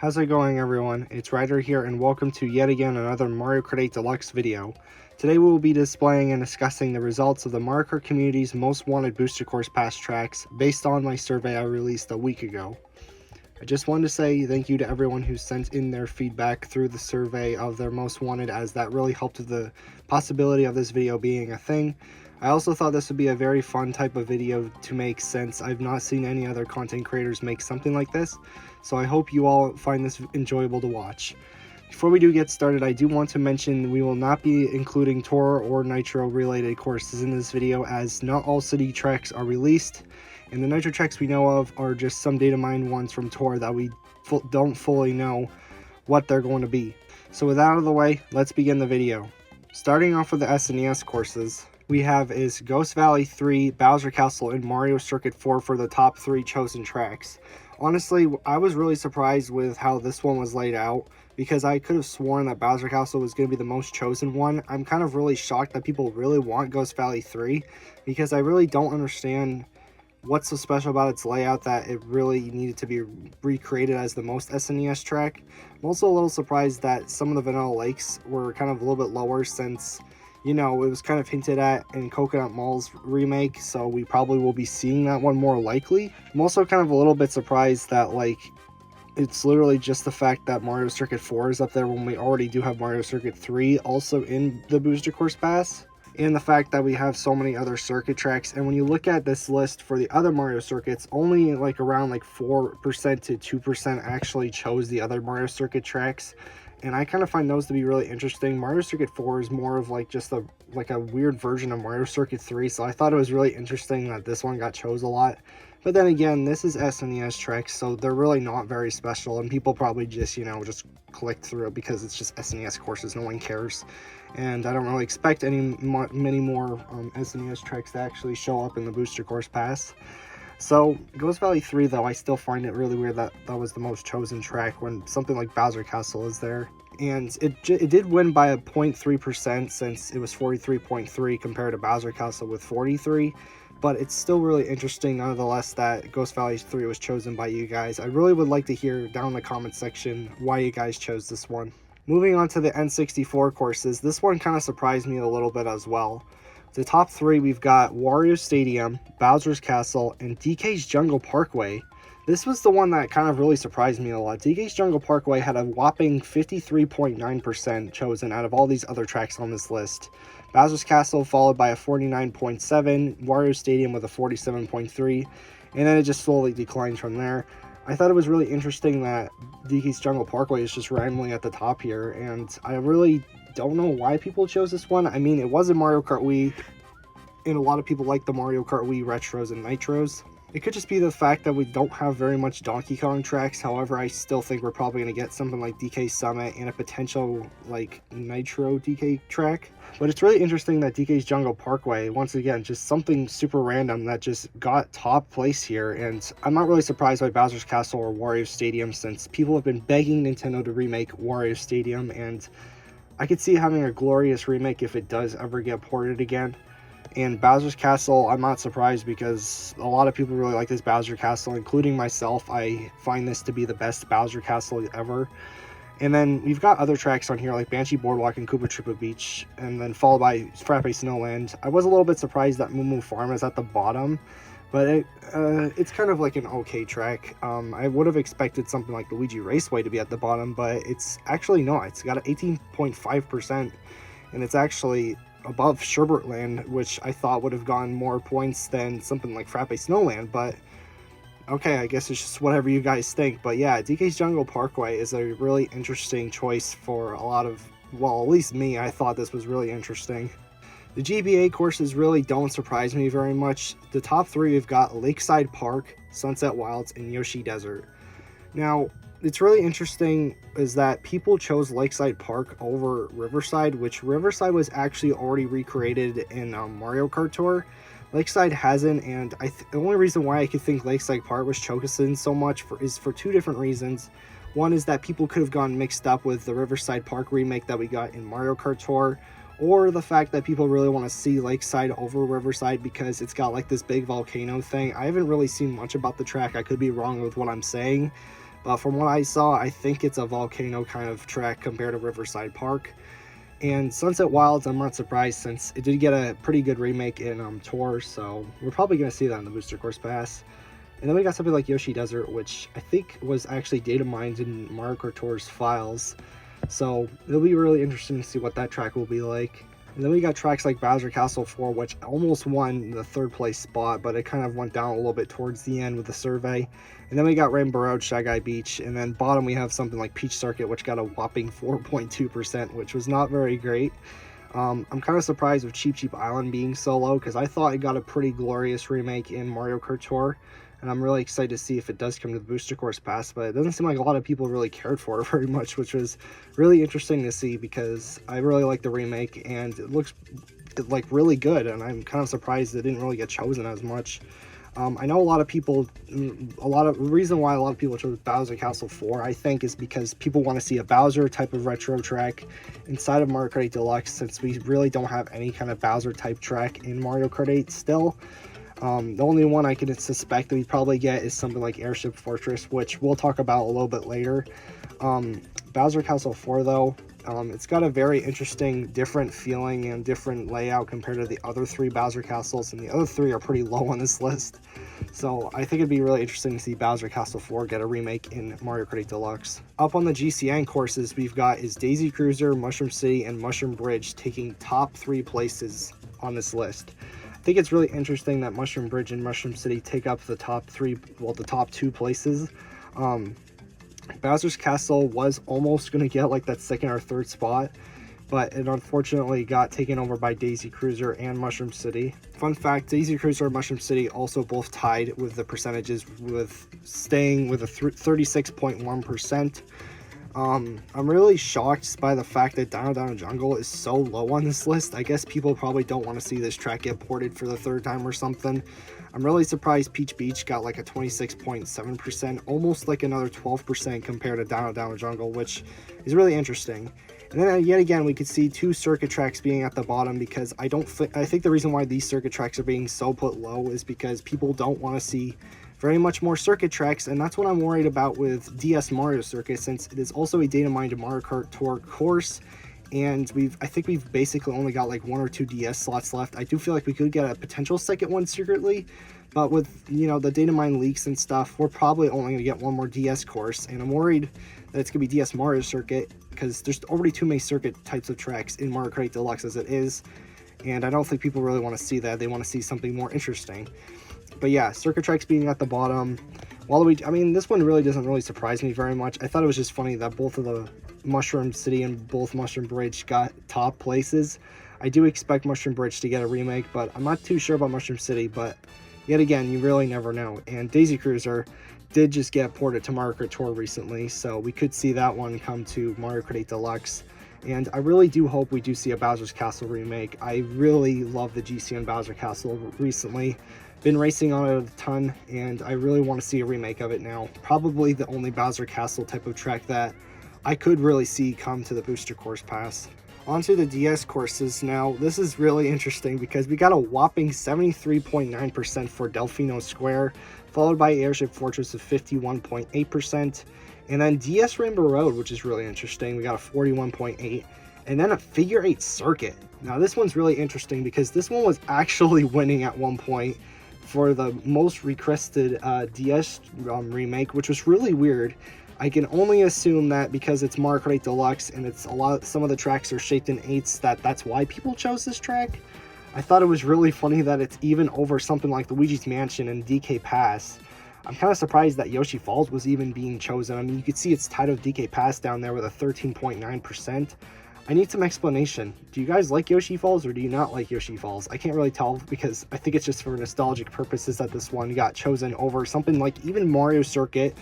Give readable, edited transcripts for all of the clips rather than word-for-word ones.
How's it going, everyone? It's Ryder here, and welcome to yet again another Mario Kart 8 Deluxe video. Today we will be displaying and discussing the results of the Mario Kart community's most wanted booster course pass tracks based on my survey I released a week ago. I just wanted to say thank you to everyone who sent in their feedback through the survey of their most wanted, as that really helped with the possibility of this video being a thing. I also thought this would be a very fun type of video to make, since I've not seen any other content creators make something like this, so I hope you all find this enjoyable to watch. Before we do get started, I do want to mention we will not be including Tour or Nitro related courses in this video, as not all city tracks are released, and the Nitro tracks we know of are just some data mined ones from Tour that we don't fully know what they're going to be. So with that out of the way, let's begin the video. Starting off with the SNES courses, we have is Ghost Valley 3, Bowser Castle, and Mario Circuit 4 for the top 3 chosen tracks. Honestly, I was really surprised with how this one was laid out, because I could have sworn that Bowser Castle was going to be the most chosen one. I'm kind of really shocked that people really want Ghost Valley 3, because I really don't understand what's so special about its layout that it really needed to be recreated as the most SNES track. I'm also a little surprised that some of the Vanilla Lakes were kind of a little bit lower, since, you know, it was kind of hinted at in Coconut Mall's remake, so we probably will be seeing that one more likely. I'm also kind of a little bit surprised that, like, it's literally just the fact that Mario Circuit 4 is up there when we already do have Mario Circuit 3 also in the Booster Course Pass, and the fact that we have so many other circuit tracks. And when you look at this list for the other Mario circuits, only like around like 4% to 2% actually chose the other Mario Circuit tracks. And I kind of find those to be really interesting. Mario Circuit 4 is more of like just a weird version of Mario Circuit 3, so I thought it was really interesting that this one got chose a lot. But then again, this is SNES tracks, so they're really not very special, and people probably just, you know, just click through it because it's just SNES courses, no one cares. And I don't really expect many more SNES tracks to actually show up in the Booster Course Pass. So, Ghost Valley 3, though, I still find it really weird that that was the most chosen track when something like Bowser Castle is there. And it did win by a 0.3%, since it was 43.3 compared to Bowser Castle with 43. But it's still really interesting, nonetheless, that Ghost Valley 3 was chosen by you guys. I really would like to hear down in the comment section why you guys chose this one. Moving on to the N64 courses, this one kind of surprised me a little bit as well. The top 3, we've got Wario Stadium, Bowser's Castle, and DK's Jungle Parkway. This was the one that kind of really surprised me a lot. DK's Jungle Parkway had a whopping 53.9% chosen out of all these other tracks on this list. Bowser's Castle followed by a 49.7%, Wario Stadium with a 47.3%, and then it just slowly declined from there. I thought it was really interesting that DK's Jungle Parkway is just randomly at the top here, and I really don't know why people chose this one. I mean, it was a Mario Kart Wii, and a lot of people like the Mario Kart Wii Retros and Nitros. It could just be the fact that we don't have very much Donkey Kong tracks. However, I still think we're probably going to get something like DK Summit and a potential like Nitro DK track. But it's really interesting that DK's Jungle Parkway, once again, just something super random that just got top place here. And I'm not really surprised by Bowser's Castle or Wario Stadium, since people have been begging Nintendo to remake Wario Stadium, and I could see having a glorious remake if it does ever get ported again. And Bowser's Castle, I'm not surprised, because a lot of people really like this Bowser Castle, including myself. I find this to be the best Bowser Castle ever. And then we've got other tracks on here like Banshee Boardwalk and Koopa Troopa Beach, and then followed by Frappe Snowland. I was a little bit surprised that Moo Moo Farm is at the bottom, but it's kind of like an okay track. I would have expected something like Luigi Raceway to be at the bottom, but it's actually not. It's got an 18.5%, and it's actually above Sherbertland, which I thought would have gotten more points than something like Frappe Snowland, but okay, I guess it's just whatever you guys think. But yeah, DK's Jungle Parkway is a really interesting choice for a lot of, well, at least me. I thought this was really interesting. The GBA courses really don't surprise me very much. The top 3, we've got Lakeside Park, Sunset Wilds, and Yoshi Desert. Now, it's really interesting is that people chose Lakeside Park over Riverside, which Riverside was actually already recreated in Mario Kart Tour. Lakeside hasn't, and the only reason why I could think Lakeside Park was chosen so much is for 2 different reasons. One is that people could have gone mixed up with the Riverside Park remake that we got in Mario Kart Tour, or the fact that people really want to see Lakeside over Riverside because it's got like this big volcano thing. I haven't really seen much about the track. I could be wrong with what I'm saying, but from what I saw, I think it's a volcano kind of track compared to Riverside Park. And Sunset Wilds, I'm not surprised since it did get a pretty good remake in Tour, so we're probably going to see that in the Booster Course Pass. And then we got something like Yoshi Desert, which I think was actually data mined in Mario Kart Tour's files. So it'll be really interesting to see what that track will be like. And then we got tracks like Bowser Castle 4, which almost won the 3rd place spot, but it kind of went down a little bit towards the end with the survey. And then we got Rainbow Road, Shy Guy Beach, and then bottom we have something like Peach Circuit, which got a whopping 4.2%, which was not very great. I'm kind of surprised with Cheep Cheep Island being so low, because I thought it got a pretty glorious remake in Mario Kart Tour, and I'm really excited to see if it does come to the Booster Course Pass, but it doesn't seem like a lot of people really cared for it very much, which was really interesting to see, because I really like the remake, and it looks like really good, and I'm kind of surprised it didn't really get chosen as much. I know the reason why a lot of people chose Bowser Castle 4, I think, is because people want to see a Bowser type of retro track inside of Mario Kart 8 Deluxe, since we really don't have any kind of Bowser type track in Mario Kart 8 still. The only one I can suspect that we probably get is something like Airship Fortress, which we'll talk about a little bit later. Bowser Castle 4, though, it's got a very interesting, different feeling and different layout compared to the other 3 Bowser Castles, and the other 3 are pretty low on this list. So I think it'd be really interesting to see Bowser Castle 4 get a remake in Mario Kart 8 Deluxe. Up on the GCN courses we've got is Daisy Cruiser, Mushroom City, and Mushroom Bridge taking top 3 places on this list. I think it's really interesting that Mushroom Bridge and Mushroom City take up the top 2 places. Bowser's Castle was almost going to get like that 2nd or 3rd spot, but it unfortunately got taken over by Daisy Cruiser and Mushroom City. Fun fact, Daisy Cruiser and Mushroom City also both tied with the percentages, with staying with a 36.1%. I'm really shocked by the fact that Dino Dino Jungle is so low on this list. I guess people probably don't want to see this track get ported for the 3rd time or something. I'm really surprised Peach Beach got like a 26.7%, almost like another 12% compared to Dino Dino Jungle, which is really interesting. And then yet again, we could see 2 circuit tracks being at the bottom, because I think the reason why these circuit tracks are being so put low is because people don't want to see very much more circuit tracks, and that's what I'm worried about with DS Mario Circuit, since it is also a data mined Mario Kart Tour course, and I think we've basically only got like 1 or 2 DS slots left. I do feel like we could get a potential second one secretly, but with, you know, the data mine leaks and stuff, we're probably only going to get 1 more DS course, and I'm worried that it's going to be DS Mario Circuit, because there's already too many circuit types of tracks in Mario Kart 8 Deluxe as it is, and I don't think people really want to see that. They want to see something more interesting. But yeah, circuit tracks being at the bottom. I mean, this one really doesn't really surprise me very much. I thought it was just funny that both of the Mushroom City and both Mushroom Bridge got top places. I do expect Mushroom Bridge to get a remake, but I'm not too sure about Mushroom City. But yet again, you really never know. And Daisy Cruiser did just get ported to Mario Kart Tour recently, so we could see that one come to Mario Kart 8 Deluxe. And I really do hope we do see a Bowser's Castle remake. I really love the GCN Bowser Castle recently. Been racing on it a ton, and I really want to see a remake of it now. Probably the only Bowser Castle type of track that I could really see come to the Booster Course Pass. Onto the DS courses now. This is really interesting because we got a whopping 73.9% for Delfino Square, followed by Airship Fortress of 51.8%, and then DS Rainbow Road, which is really interesting. We got a 41.8%, and then a Figure 8 Circuit. Now this one's really interesting because this one was actually winning at one point for the most requested DS remake, which was really weird. I can only assume that because it's Mario Kart 8 Deluxe and some of the tracks are shaped in 8s, that's why people chose this track. I thought it was really funny that it's even over something like Luigi's Mansion and DK Pass. I'm kind of surprised that Yoshi Falls was even being chosen. I mean, you could see it's tied with DK Pass down there with a 13.9%. I need some explanation. Do you guys like Yoshi Falls or do you not like Yoshi Falls? I can't really tell because I think it's just for nostalgic purposes that this one got chosen over something like even Mario Circuit.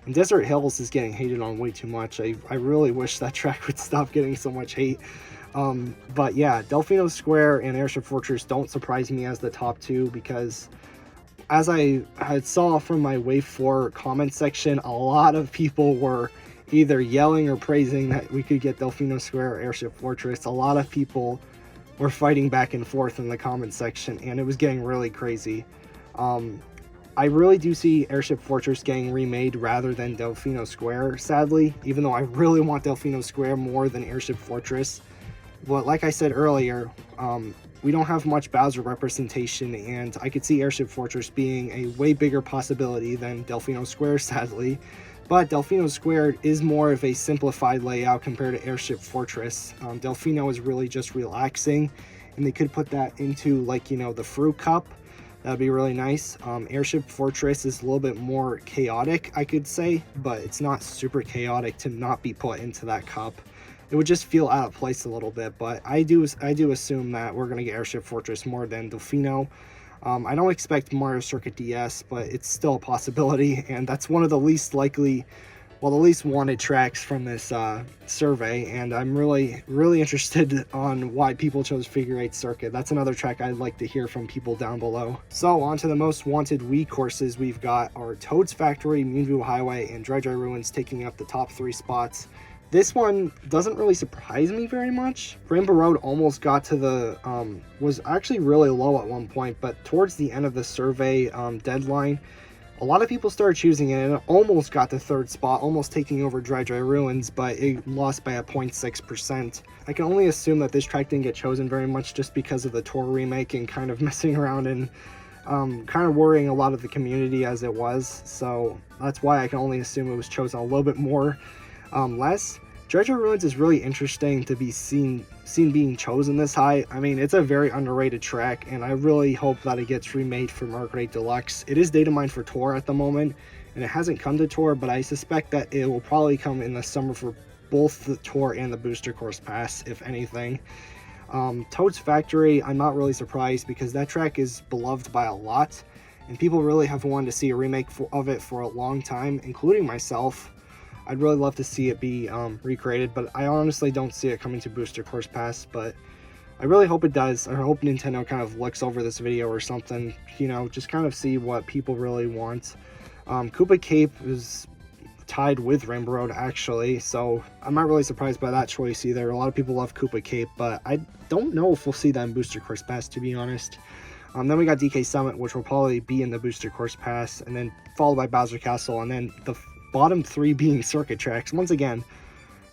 And Desert Hills is getting hated on way too much. I really wish that track would stop getting so much hate. But yeah, Delfino Square and Airship Fortress don't surprise me as the top 2 because as I had saw from my Wave 4 comment section, a lot of people were either yelling or praising that we could get Delfino Square or Airship Fortress. A lot of people were fighting back and forth in the comment section, and it was getting really crazy. I really do see Airship Fortress getting remade rather than Delfino Square, sadly, even though I really want Delfino Square more than Airship Fortress. But like I said earlier, we don't have much Bowser representation, and I could see Airship Fortress being a way bigger possibility than Delfino Square, sadly. But Delfino Square is more of a simplified layout compared to Airship Fortress. Delfino is really just relaxing, and they could put that into, like, you know, the fruit cup. That'd be really nice. Airship Fortress is a little bit more chaotic, I could say, but it's not super chaotic to not be put into that cup. It would just feel out of place a little bit, but I do assume that we're going to get Airship Fortress more than Delfino. I don't expect Mario Circuit DS, but it's still a possibility, and that's one of the least likely, well, the least wanted tracks from this survey, and I'm really interested on why people chose Figure 8 Circuit. That's another track I'd like to hear from people down below. So on to the most wanted Wii courses. We've got our Toad's Factory, Moonview Highway, and Dry Dry Ruins taking up the top 3 spots. This one doesn't really surprise me very much. Rainbow Road almost got to the, was actually really low at one point, but towards the end of the survey deadline, a lot of people started choosing it, and it almost got to 3rd spot, almost taking over Dry Dry Ruins, but it lost by a 0.6%. I can only assume that this track didn't get chosen very much just because of the tour remake and kind of messing around and kind of worrying a lot of the community as it was, so that's why I can only assume it was chosen a little bit more less. Dry Dry Ruins is really interesting to be seen being chosen this high. I mean, it's a very underrated track, and I really hope that it gets remade for Mario Kart 8 Deluxe. It is data mined for Tour at the moment, and it hasn't come to Tour, but I suspect that it will probably come in the summer for both the Tour and the Booster Course Pass, if anything. Toad's Factory, I'm not really surprised because that track is beloved by a lot, and people really have wanted to see a remake of it for a long time, including myself. I'd really love to see it be recreated, but I honestly don't see it coming to Booster Course Pass, but I really hope it does. I hope Nintendo kind of looks over this video or something, you know, just kind of see what people really want. Koopa Cape is tied with Rainbow Road, actually, so I'm not really surprised by that choice either. A lot of people love Koopa Cape, but I don't know if we'll see that in Booster Course Pass, to be honest. Then we got DK Summit, which will probably be in the Booster Course Pass, and then followed by Bowser Castle, and then the bottom 3 being circuit tracks. Once again,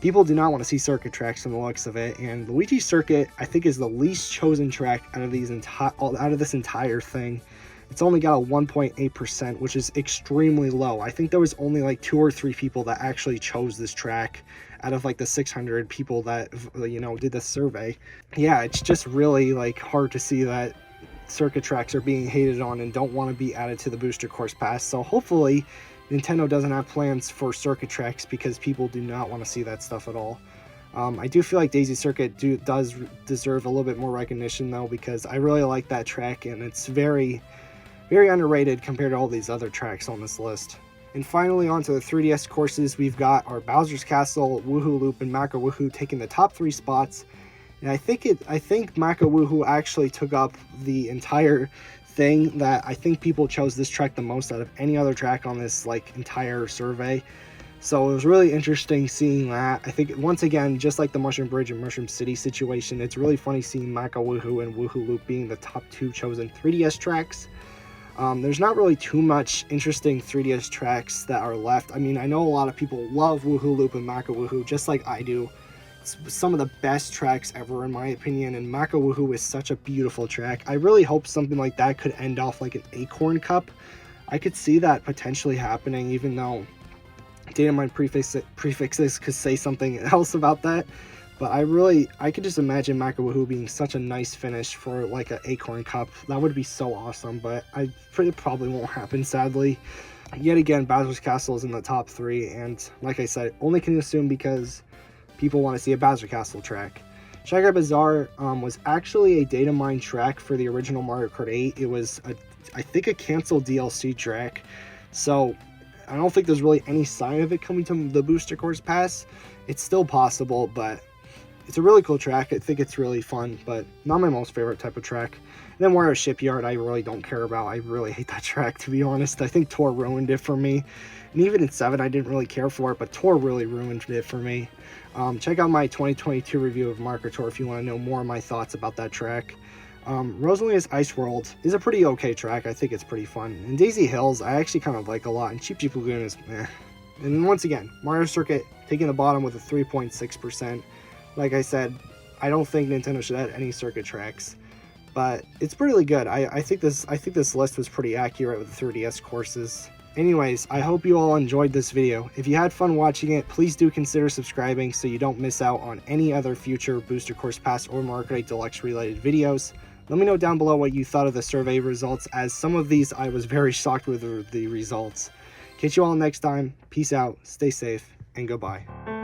people do not want to see circuit tracks from the looks of it, and Luigi Circuit, I think, is the least chosen track out of this entire thing. It's only got a 1.8%, which is extremely low. I think there was only like 2 or 3 people that actually chose this track out of like the 600 people that, you know, did the survey. Yeah, it's just really like hard to see that circuit tracks are being hated on and don't want to be added to the Booster Course Pass. So hopefully Nintendo doesn't have plans for circuit tracks because people do not want to see that stuff at all. I do feel like Daisy Circuit does deserve a little bit more recognition though, because I really like that track and it's very underrated compared to all these other tracks on this list. And finally, on to the 3DS courses, we've got our Bowser's Castle, Woohoo Loop, and Maka Woohoo taking the top 3 spots. And I think Maka Woohoo actually took up the entire thing, that I think people chose this track the most out of any other track on this like entire survey. So it was really interesting seeing that. I think once again, just like the Mushroom Bridge and Mushroom City situation, it's really funny seeing Maka Woohoo and Woohoo Loop being the top 2 chosen 3DS tracks. There's not really too much interesting 3DS tracks that are left. I mean, I know a lot of people love Woohoo Loop and Maka Woohoo just like I do. It's some of the best tracks ever in my opinion, and Maka Woohoo is such a beautiful track. I really hope something like that could end off like an Acorn Cup. I could see that potentially happening, even though Datamine prefixes could say something else about that. But I could just imagine Maka Woohoo being such a nice finish for like an Acorn Cup. That would be so awesome, but it probably won't happen, sadly. Yet again, Bowser's Castle is in the top 3, and like I said, only can assume because people want to see a Bowser Castle track. Shy Guy Bazaar was actually a data mine track for the original Mario Kart 8. It was, I think, a canceled DLC track. So I don't think there's really any sign of it coming to the Booster Course Pass. It's still possible, but it's a really cool track. I think it's really fun, but not my most favorite type of track. And then Wario Shipyard, I really don't care about. I really hate that track, to be honest. I think Tor ruined it for me. And even in 7, I didn't really care for it, but Tor really ruined it for me. Check out my 2022 review of Mario Kart Tour if you want to know more of my thoughts about that track. Rosalina's Ice World is a pretty okay track. I think it's pretty fun. And Daisy Hills, I actually kind of like a lot. And Cheep Cheep Lagoon is meh. And once again, Mario Circuit taking the bottom with a 3.6%. Like I said, I don't think Nintendo should add any circuit tracks, but it's really good. I think this list was pretty accurate with the 3DS courses. Anyways, I hope you all enjoyed this video. If you had fun watching it, please do consider subscribing so you don't miss out on any other future Booster Course Pass or Mario Kart 8 Deluxe related videos. Let me know down below what you thought of the survey results, as some of these I was very shocked with the results. Catch you all next time. Peace out, stay safe, and goodbye.